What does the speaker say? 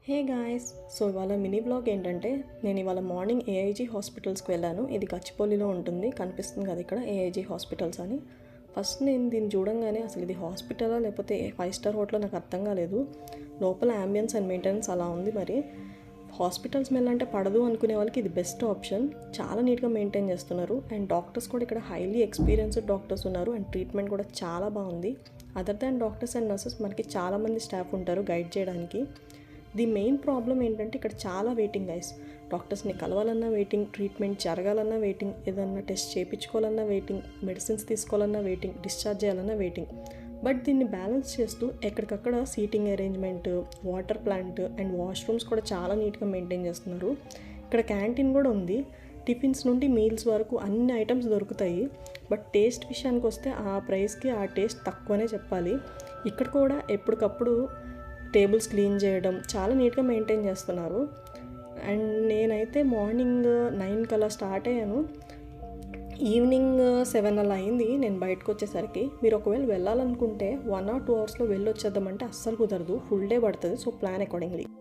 Hey guys, so ఇవాళ mini blog ఏంటంటే నేను ఇవాళ మార్నింగ్ ఏఐజీ హాస్పిటల్స్కి వెళ్ళాను. ఇది గచ్చిపల్లిలో ఉంటుంది, కనిపిస్తుంది కదా ఇక్కడ ఏఐజీ హాస్పిటల్స్ అని. ఫస్ట్ నేను దీన్ని చూడంగానే అసలు ఇది హాస్పిటలా లేకపోతే 5 స్టార్ హోటల్ నాకు అర్థం కాలేదు. లోపల అంబియన్స్ అండ్ మెయింటెనెన్స్ అలా ఉంది. మరి హాస్పిటల్స్ అంటే పడదు అనుకునే వాళ్ళకి ఇది బెస్ట్ ఆప్షన్. చాలా నీట్గా మెయింటైన్ చేస్తున్నారు అండ్ డాక్టర్స్ కూడా ఇక్కడ హైలీ ఎక్స్పీరియన్స్డ్ డాక్టర్స్ ఉన్నారు అండ్ ట్రీట్మెంట్ కూడా చాలా బాగుంది. Other than doctors and nurses మనకి చాలామంది స్టాఫ్ ఉంటారు గైడ్ చేయడానికి. ది మెయిన్ ప్రాబ్లం ఏంటంటే ఇక్కడ చాలా వెయిటింగ్ గైస్. డాక్టర్స్ని కలవాలన్నా వెయిటింగ్, ట్రీట్మెంట్ జరగాలన్నా వెయిటింగ్, ఏదన్నా టెస్ట్ చేయించుకోవాలన్నా వెయిటింగ్, మెడిసిన్స్ తీసుకోవాలన్నా వెయిటింగ్, డిశ్చార్జ్ చేయాలన్నా వెయిటింగ్. బట్ దీన్ని బ్యాలెన్స్ చేస్తూ ఎక్కడికక్కడ seating arrangement, water plant and washrooms కూడా చాలా నీట్గా మెయింటైన్ చేస్తున్నారు. ఇక్కడ క్యాంటీన్ కూడా ఉంది. టిఫిన్స్ నుండి మీల్స్ వరకు అన్ని ఐటమ్స్ దొరుకుతాయి. బట్ టేస్ట్ విషయానికి వస్తే ఆ ప్రైస్కి ఆ టేస్ట్ తక్కువనే చెప్పాలి. ఇక్కడ కూడా ఎప్పటికప్పుడు టేబుల్స్ క్లీన్ చేయడం చాలా నీట్గా మెయింటైన్ చేస్తున్నారు. అండ్ నేనైతే మార్నింగ్ 9 అలా స్టార్ట్ అయ్యాను. ఈవినింగ్ 7 అలా అయింది నేను బయటకు వచ్చేసరికి. మీరు ఒకవేళ వెళ్ళాలనుకుంటే 1 or 2 అవర్స్లో వెళ్ళి వచ్చేద్దామంటే అస్సలు కుదరదు, ఫుల్ డే పడుతుంది. So plan accordingly.